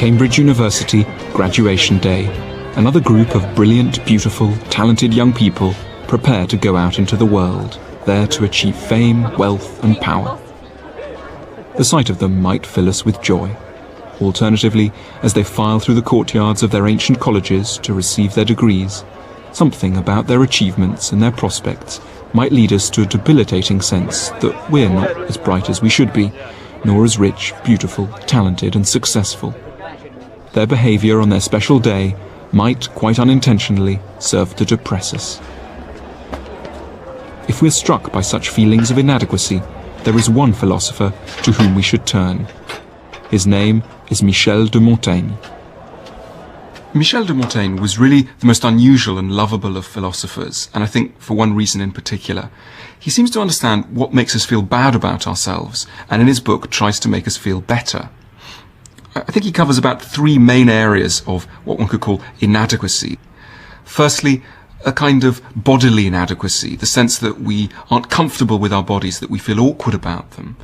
Cambridge University, graduation day. Another group of brilliant, beautiful, talented young people prepare to go out into the world, there to achieve fame, wealth, and power. The sight of them might fill us with joy. Alternatively, as they file through the courtyards of their ancient colleges to receive their degrees, something about their achievements and their prospects might lead us to a debilitating sense that we're not as bright as we should be, nor as rich, beautiful, talented, and successful. Their behaviour on their special day might, quite unintentionally, serve to depress us. If we're struck by such feelings of inadequacy, there is one philosopher to whom we should turn. His name is Michel de Montaigne. Michel de Montaigne was really the most unusual and lovable of philosophers, and I think for one reason in particular. He seems to understand what makes us feel bad about ourselves, and in his book tries to make us feel better. I think he covers about three main areas of what one could call inadequacy. Firstly, a kind of bodily inadequacy, the sense that we aren't comfortable with our bodies, that we feel awkward about them.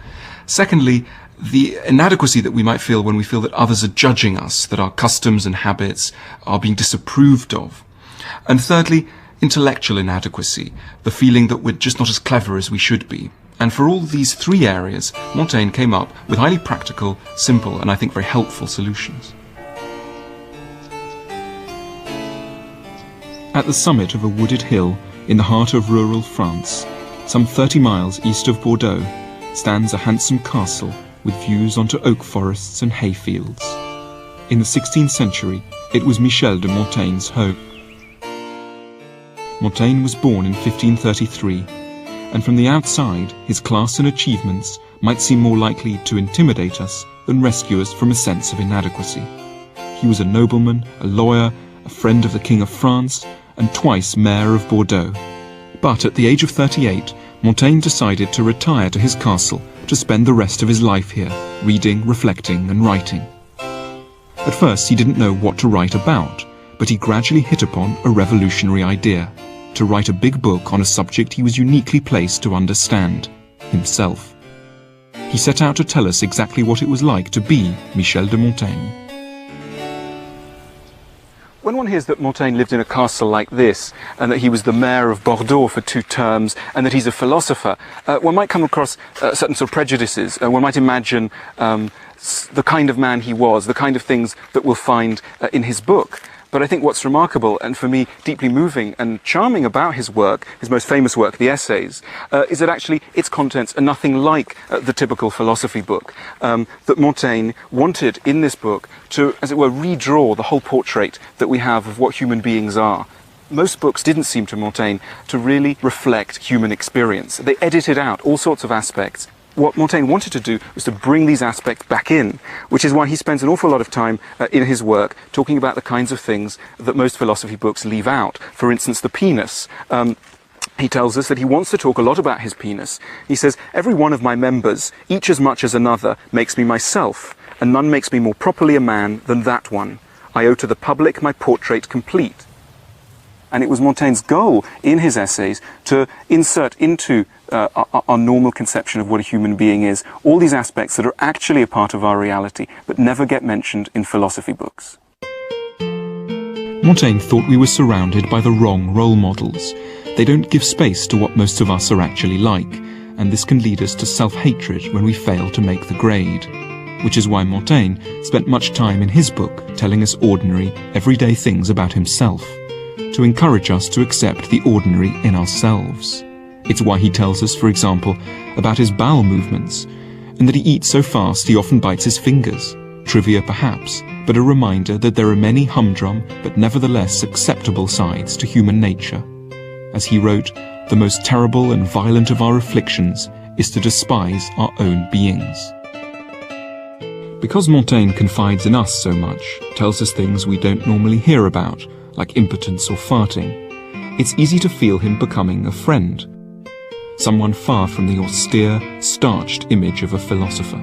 Secondly, the inadequacy that we might feel when we feel that others are judging us, that our customs and habits are being disapproved of. And thirdly, intellectual inadequacy, the feeling that we're just not as clever as we should be. And for all these three areas, Montaigne came up with highly practical, simple, and I think very helpful solutions. At the summit of a wooded hill in the heart of rural France, some 30 miles east of Bordeaux, stands a handsome castle with views onto oak forests and hayfields. In the 16th century, it was Michel de Montaigne's home. Montaigne was born in 1533, and from the outside, his class and achievements might seem more likely to intimidate us than rescue us from a sense of inadequacy. He was a nobleman, a lawyer, a friend of the King of France, and twice mayor of Bordeaux. But at the age of 38, Montaigne decided to retire to his castle to spend the rest of his life here, reading, reflecting, and writing. At first he didn't know what to write about, but he gradually hit upon a revolutionary idea: to write a big book on a subject he was uniquely placed to understand, himself. He set out to tell us exactly what it was like to be Michel de Montaigne. When one hears that Montaigne lived in a castle like this, and that he was the mayor of Bordeaux for 2 terms, and that he's a philosopher, one might come across certain sort of prejudices. One might imagine the kind of man he was, the kind of things that we'll find in his book. But I think what's remarkable, and for me deeply moving and charming about his work, his most famous work, the Essays, is that actually its contents are nothing like the typical philosophy book. That Montaigne wanted in this book to, as it were, redraw the whole portrait that we have of what human beings are. Most books didn't seem to Montaigne to really reflect human experience. They edited out all sorts of aspects. What Montaigne wanted to do was to bring these aspects back in, which is why he spends an awful lot of time in his work talking about the kinds of things that most philosophy books leave out. For instance, the penis. He tells us that he wants to talk a lot about his penis. He says, "Every one of my members, each as much as another, makes me myself, and none makes me more properly a man than that one. I owe to the public my portrait complete." And it was Montaigne's goal in his essays to insert into our normal conception of what a human being is all these aspects that are actually a part of our reality, but never get mentioned in philosophy books. Montaigne thought we were surrounded by the wrong role models. They don't give space to what most of us are actually like, and this can lead us to self-hatred when we fail to make the grade. Which is why Montaigne spent much time in his book telling us ordinary, everyday things about himself, to encourage us to accept the ordinary in ourselves. It's why he tells us, for example, about his bowel movements, and that he eats so fast he often bites his fingers. Trivia perhaps, but a reminder that there are many humdrum but nevertheless acceptable sides to human nature. As he wrote, "The most terrible and violent of our afflictions is to despise our own beings." Because Montaigne confides in us so much, tells us things we don't normally hear about, like impotence or farting, it's easy to feel him becoming a friend. Someone far from the austere, starched image of a philosopher.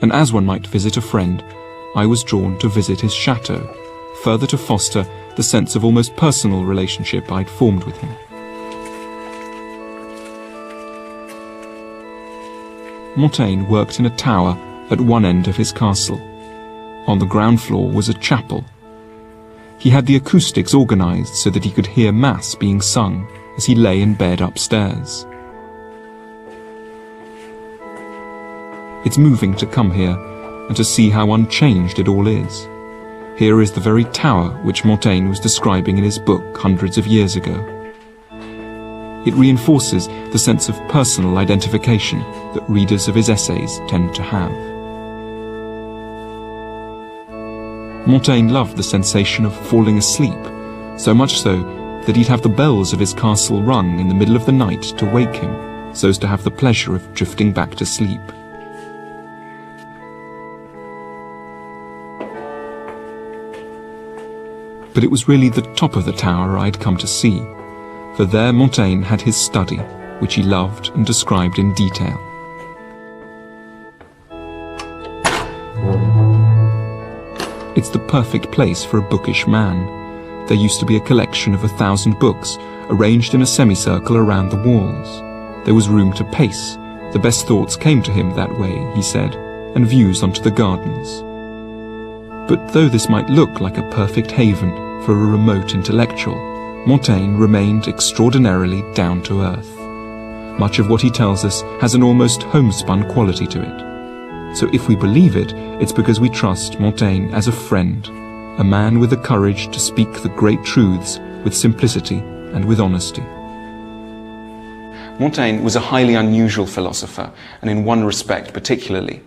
And as one might visit a friend, I was drawn to visit his chateau, further to foster the sense of almost personal relationship I'd formed with him. Montaigne worked in a tower at one end of his castle. On the ground floor was a chapel. He had the acoustics organised so that he could hear Mass being sung as he lay in bed upstairs. It's moving to come here and to see how unchanged it all is. Here is the very tower which Montaigne was describing in his book hundreds of years ago. It reinforces the sense of personal identification that readers of his essays tend to have. Montaigne loved the sensation of falling asleep, so much so that he'd have the bells of his castle rung in the middle of the night to wake him, so as to have the pleasure of drifting back to sleep. But it was really the top of the tower I'd come to see, for there Montaigne had his study, which he loved and described in detail. It's the perfect place for a bookish man. There used to be a collection of 1,000 books, arranged in a semicircle around the walls. There was room to pace. The best thoughts came to him that way, he said, and views onto the gardens. But though this might look like a perfect haven for a remote intellectual, Montaigne remained extraordinarily down to earth. Much of what he tells us has an almost homespun quality to it. So if we believe it, it's because we trust Montaigne as a friend, a man with the courage to speak the great truths with simplicity and with honesty. Montaigne was a highly unusual philosopher, and in one respect particularly.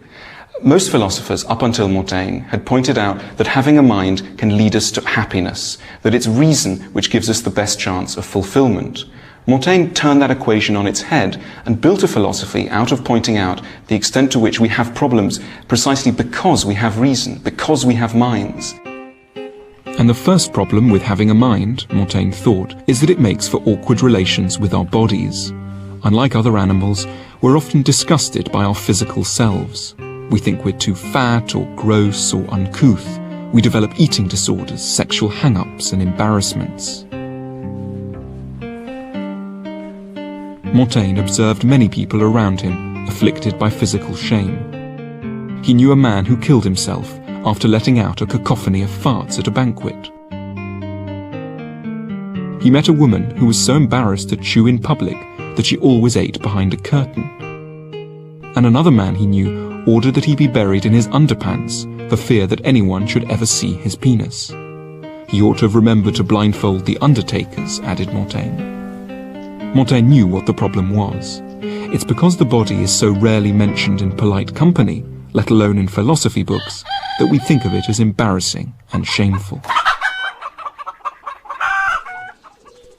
Most philosophers up until Montaigne had pointed out that having a mind can lead us to happiness, that it's reason which gives us the best chance of fulfillment. Montaigne turned that equation on its head and built a philosophy out of pointing out the extent to which we have problems precisely because we have reason, because we have minds. And the first problem with having a mind, Montaigne thought, is that it makes for awkward relations with our bodies. Unlike other animals, we're often disgusted by our physical selves. We think we're too fat or gross or uncouth. We develop eating disorders, sexual hang-ups and embarrassments. Montaigne observed many people around him afflicted by physical shame. He knew a man who killed himself after letting out a cacophony of farts at a banquet. He met a woman who was so embarrassed to chew in public that she always ate behind a curtain. And another man he knew ordered that he be buried in his underpants for fear that anyone should ever see his penis. He ought to have remembered to blindfold the undertakers, added Montaigne. Montaigne knew what the problem was. It's because the body is so rarely mentioned in polite company, let alone in philosophy books, that we think of it as embarrassing and shameful.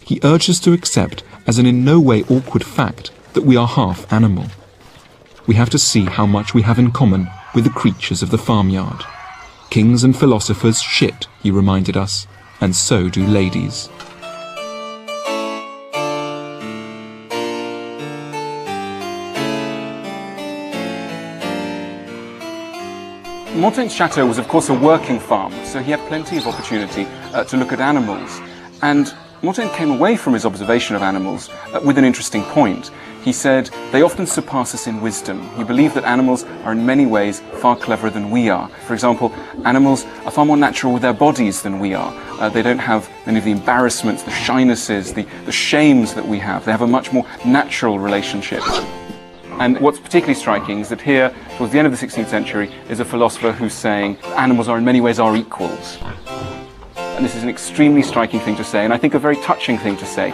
He urged us to accept as an in no way awkward fact that we are half animal. We have to see how much we have in common with the creatures of the farmyard. Kings and philosophers shit, he reminded us, and so do ladies. Montaigne's chateau was of course a working farm, so he had plenty of opportunity to look at animals. And Montaigne came away from his observation of animals with an interesting point. He said, they often surpass us in wisdom. He believed that animals are in many ways far cleverer than we are. For example, animals are far more natural with their bodies than we are. They don't have many of the embarrassments, the shynesses, the shames that we have. They have a much more natural relationship. And what's particularly striking is that here, towards the end of the 16th century, is a philosopher who's saying animals are in many ways our equals. And this is an extremely striking thing to say, and I think a very touching thing to say.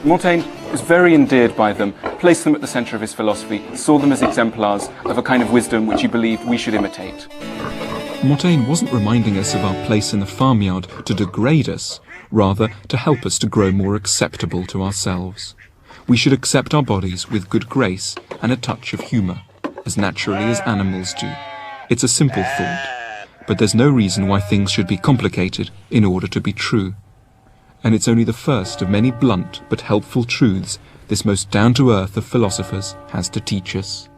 Montaigne was very endeared by them, placed them at the centre of his philosophy, saw them as exemplars of a kind of wisdom which he believed we should imitate. Montaigne wasn't reminding us of our place in the farmyard to degrade us, rather to help us to grow more acceptable to ourselves. We should accept our bodies with good grace and a touch of humour, as naturally as animals do. It's a simple thought, but there's no reason why things should be complicated in order to be true. And it's only the first of many blunt but helpful truths this most down-to-earth of philosophers has to teach us.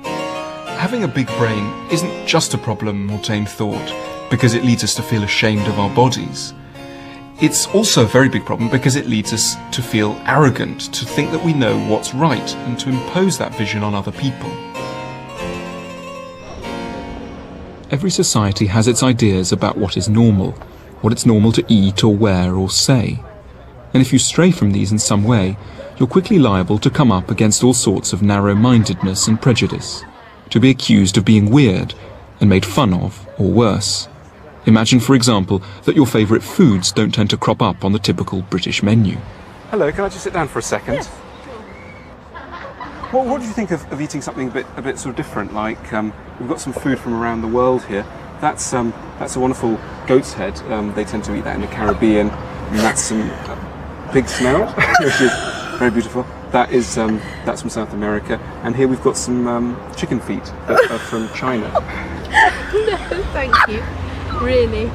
Having a big brain isn't just a problem, Montaigne thought, because it leads us to feel ashamed of our bodies. It's also a very big problem because it leads us to feel arrogant, to think that we know what's right, and to impose that vision on other people. Every society has its ideas about what is normal, what it's normal to eat or wear or say. And if you stray from these in some way, you're quickly liable to come up against all sorts of narrow-mindedness and prejudice, to be accused of being weird and made fun of, or worse. Imagine, for example, that your favourite foods don't tend to crop up on the typical British menu. Hello, can I just sit down for a second? Yes. What do you think of eating something a bit sort of different? Like we've got some food from around the world here. That's a wonderful goat's head. They tend to eat that in the Caribbean, and that's some pig snout, which is very beautiful. That's from South America, and here we've got some chicken feet that are from China. No, thank you. Really.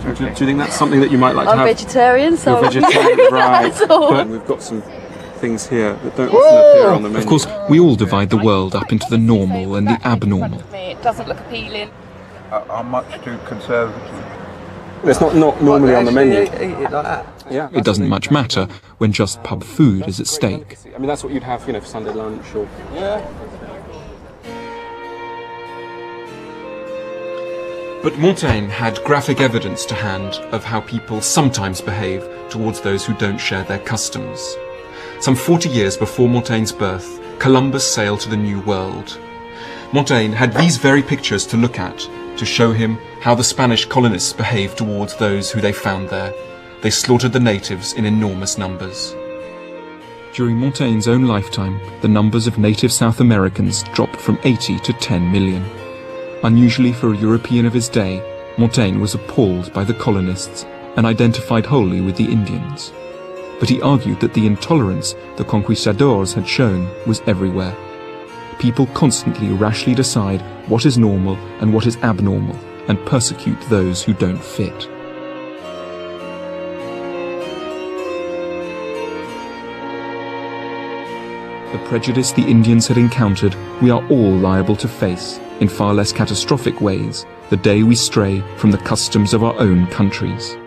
Do you think that's something that you might like to have? I'm vegetarian, so You're vegetarian, right? But we've got some things here that don't often appear on the menu. Of course, we all divide the world up into the normal and the abnormal. It doesn't look appealing. I'm much too conservative. It's not normally on the menu. Eat it like that. Yeah, It doesn't much matter when just pub food is at stake. I mean, that's what you'd have, for Sunday lunch or. But Montaigne had graphic evidence to hand of how people sometimes behave towards those who don't share their customs. Some 40 years before Montaigne's birth, Columbus sailed to the New World. Montaigne had these very pictures to look at to show him how the Spanish colonists behaved towards those who they found there. They slaughtered the natives in enormous numbers. During Montaigne's own lifetime, the numbers of native South Americans dropped from 80 to 10 million. Unusually for a European of his day, Montaigne was appalled by the colonists and identified wholly with the Indians. But he argued that the intolerance the conquistadors had shown was everywhere. People constantly rashly decide what is normal and what is abnormal, and persecute those who don't fit. The prejudice the Indians had encountered, we are all liable to face, in far less catastrophic ways, the day we stray from the customs of our own countries.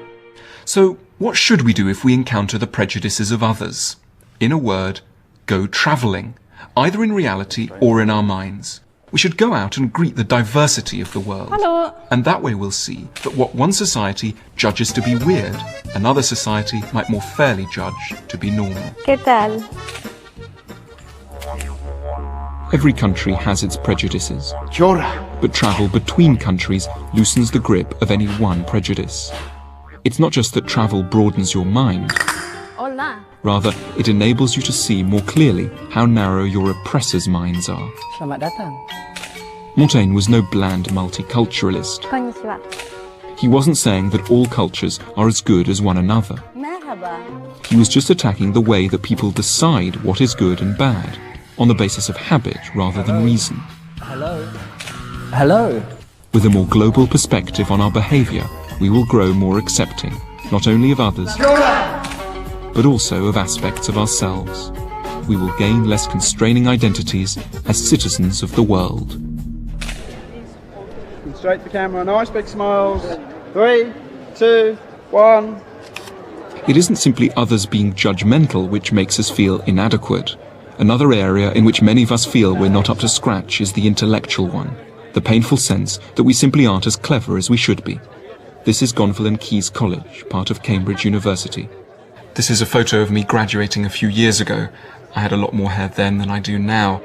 So, what should we do if we encounter the prejudices of others? In a word, go travelling, either in reality or in our minds. We should go out and greet the diversity of the world. Hello. And that way we'll see that what one society judges to be weird, another society might more fairly judge to be normal. ¿Qué tal? Every country has its prejudices, but travel between countries loosens the grip of any one prejudice. It's not just that travel broadens your mind. Hola. Rather, it enables you to see more clearly how narrow your oppressors' minds are. Selamat datang. Montaigne was no bland multiculturalist. Konnichiwa. He wasn't saying that all cultures are as good as one another. Merhaba. He was just attacking the way that people decide what is good and bad, on the basis of habit rather than reason. Hello. Hello. With a more global perspective on our behaviour, we will grow more accepting, not only of others, but also of aspects of ourselves. We will gain less constraining identities as citizens of the world. Straight to the camera, nice big smiles. 3, 2, 1. It isn't simply others being judgmental which makes us feel inadequate. Another area in which many of us feel we're not up to scratch is the intellectual one, the painful sense that we simply aren't as clever as we should be. This is Gonville Keyes College, part of Cambridge University. This is a photo of me graduating a few years ago. I had a lot more hair then than I do now.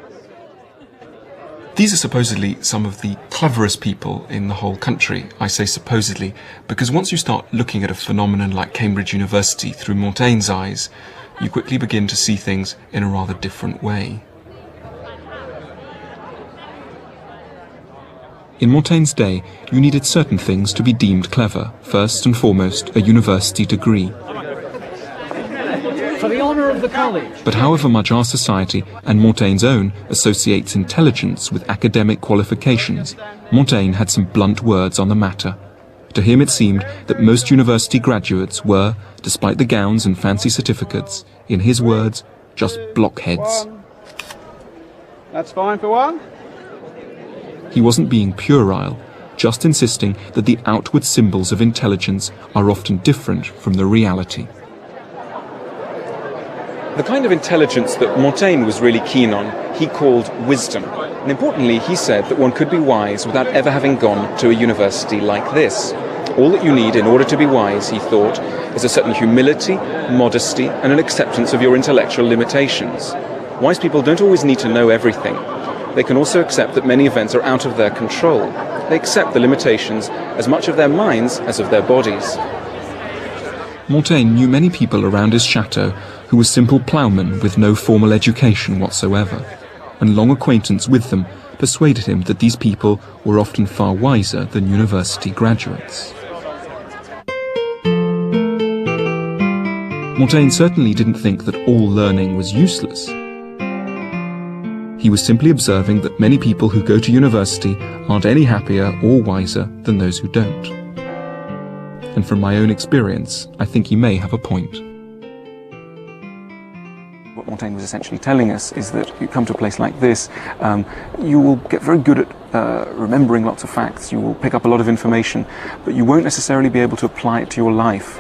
These are supposedly some of the cleverest people in the whole country. I say supposedly because once you start looking at a phenomenon like Cambridge University through Montaigne's eyes, you quickly begin to see things in a rather different way. In Montaigne's day, you needed certain things to be deemed clever. First and foremost, a university degree. For the honour of the college. But however much our society, and Montaigne's own, associates intelligence with academic qualifications, Montaigne had some blunt words on the matter. To him it seemed that most university graduates were, despite the gowns and fancy certificates, in his words, just blockheads. That's fine for one. He wasn't being puerile, just insisting that the outward symbols of intelligence are often different from the reality. The kind of intelligence that Montaigne was really keen on, he called wisdom. And importantly, he said that one could be wise without ever having gone to a university like this. All that you need in order to be wise, he thought, is a certain humility, modesty, and an acceptance of your intellectual limitations. Wise people don't always need to know everything. They can also accept that many events are out of their control. They accept the limitations as much of their minds as of their bodies. Montaigne knew many people around his chateau who were simple ploughmen with no formal education whatsoever, and long acquaintance with them persuaded him that these people were often far wiser than university graduates. Montaigne certainly didn't think that all learning was useless. He was simply observing that many people who go to university aren't any happier or wiser than those who don't. And from my own experience, I think he may have a point. What Montaigne was essentially telling us is that you come to a place like this, you will get very good at remembering lots of facts, you will pick up a lot of information, but you won't necessarily be able to apply it to your life.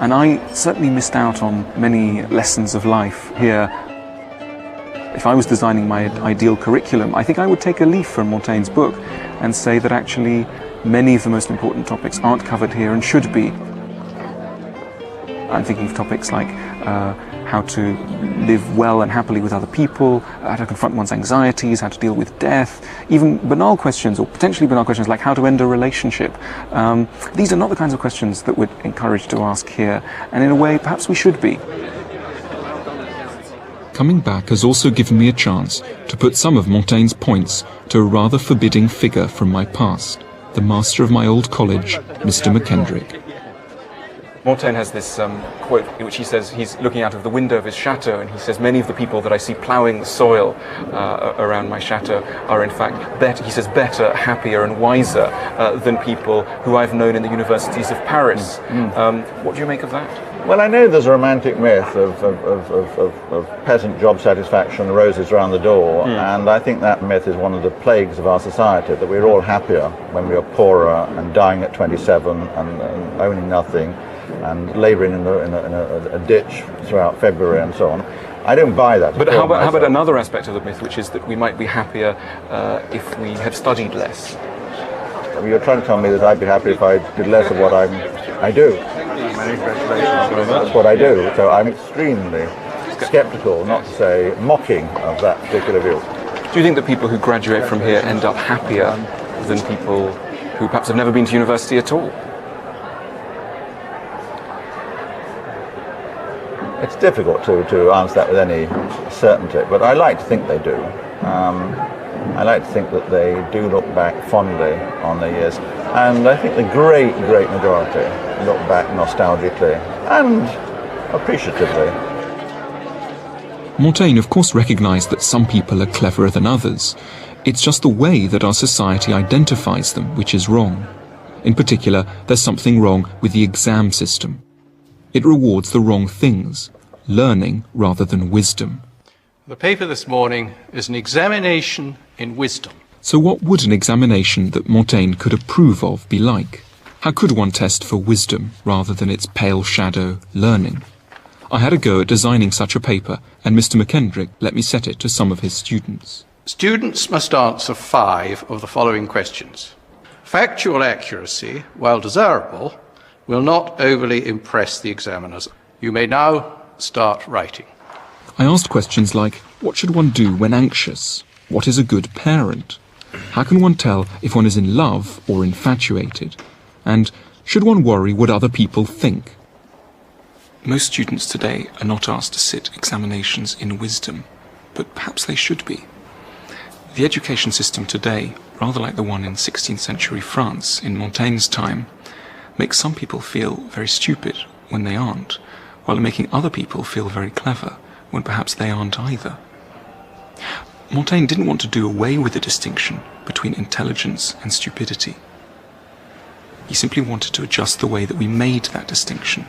And I certainly missed out on many lessons of life here. If I was designing my ideal curriculum, I think I would take a leaf from Montaigne's book and say that actually many of the most important topics aren't covered here and should be. I'm thinking of topics like how to live well and happily with other people, how to confront one's anxieties, how to deal with death, even banal questions or potentially banal questions like how to end a relationship. These are not the kinds of questions that we're encouraged to ask here, and in a way perhaps we should be. Coming back has also given me a chance to put some of Montaigne's points to a rather forbidding figure from my past, the master of my old college, Mr. McKendrick. Montaigne has this quote in which he says he's looking out of the window of his chateau and he says many of the people that I see ploughing the soil around my chateau are in fact better, he says better, happier and wiser than people who I've known in the universities of Paris. What do you make of that? Well, I know there's a romantic myth of peasant job satisfaction, roses round the door, and I think that myth is one of the plagues of our society, that we're all happier when we are poorer and dying at 27 and owning nothing and labouring in a ditch throughout February and so on. I don't buy that. But how about another aspect of the myth, which is that we might be happier if we had studied less? You're trying to tell me that I'd be happy if I did less of what I do. That's what I do, so I'm extremely sceptical, not to say mocking, of that particular view. Do you think that people who graduate from here end up happier than people who perhaps have never been to university at all? It's difficult to answer that with any certainty, but I like to think they do. I like to think that they do look back fondly on their years, and I think the great majority look back nostalgically and appreciatively. Montaigne of course recognised that some people are cleverer than others. It's just the way that our society identifies them which is wrong. In particular, there's something wrong with the exam system. It rewards the wrong things, learning rather than wisdom. The paper this morning is an examination in wisdom. So what would an examination that Montaigne could approve of be like? How could one test for wisdom rather than its pale shadow, learning? I had a go at designing such a paper, and Mr. McKendrick let me set it to some of his students. Students must answer 5 of the following questions. Factual accuracy, while desirable, will not overly impress the examiners. You may now start writing. I asked questions like, what should one do when anxious? What is a good parent? How can one tell if one is in love or infatuated? And should one worry what other people think? Most students today are not asked to sit examinations in wisdom, but perhaps they should be. The education system today, rather like the one in 16th century France in Montaigne's time, makes some people feel very stupid when they aren't, while making other people feel very clever when perhaps they aren't either. Montaigne didn't want to do away with the distinction between intelligence and stupidity. He simply wanted to adjust the way that we made that distinction.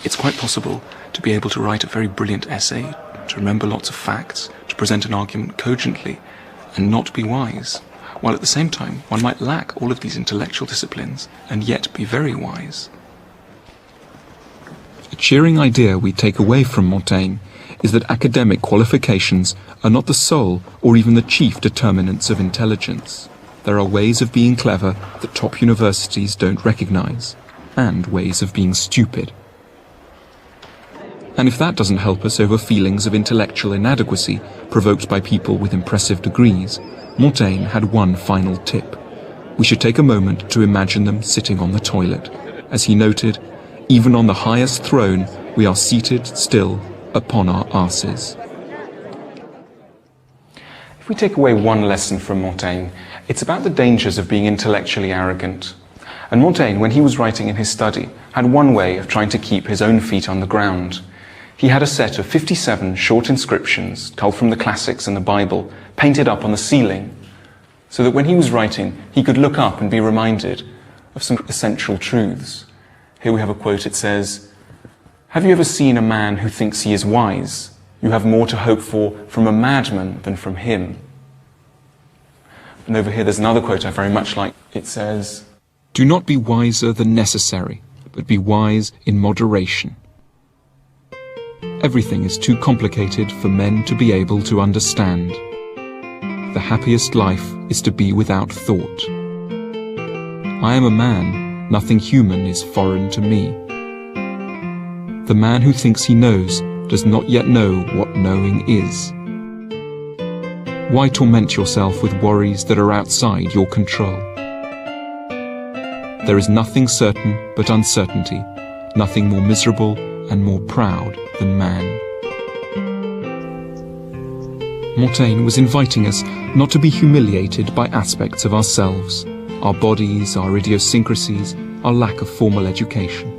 It's quite possible to be able to write a very brilliant essay, to remember lots of facts, to present an argument cogently, and not be wise, while at the same time one might lack all of these intellectual disciplines and yet be very wise. A cheering idea we take away from Montaigne is that academic qualifications are not the sole or even the chief determinants of intelligence. There are ways of being clever that top universities don't recognize, and ways of being stupid. And if that doesn't help us over feelings of intellectual inadequacy provoked by people with impressive degrees, Montaigne had one final tip. We should take a moment to imagine them sitting on the toilet. As he noted, even on the highest throne, we are seated still upon our arses. If we take away one lesson from Montaigne, it's about the dangers of being intellectually arrogant. And Montaigne, when he was writing in his study, had one way of trying to keep his own feet on the ground. He had a set of 57 short inscriptions, culled from the classics and the Bible, painted up on the ceiling, so that when he was writing, he could look up and be reminded of some essential truths. Here we have a quote. It says, "Have you ever seen a man who thinks he is wise? You have more to hope for from a madman than from him." And over here there's another quote I very much like. It says, "Do not be wiser than necessary, but be wise in moderation." Everything is too complicated for men to be able to understand. The happiest life is to be without thought. I am a man, nothing human is foreign to me. The man who thinks he knows does not yet know what knowing is. Why torment yourself with worries that are outside your control? There is nothing certain but uncertainty, nothing more miserable and more proud than man. Montaigne was inviting us not to be humiliated by aspects of ourselves, our bodies, our idiosyncrasies, our lack of formal education.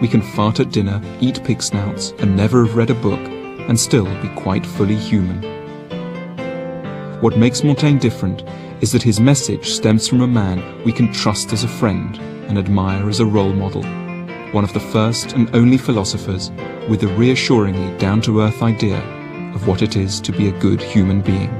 We can fart at dinner, eat pig snouts, and never have read a book, and still be quite fully human. What makes Montaigne different is that his message stems from a man we can trust as a friend and admire as a role model, one of the first and only philosophers with a reassuringly down-to-earth idea of what it is to be a good human being.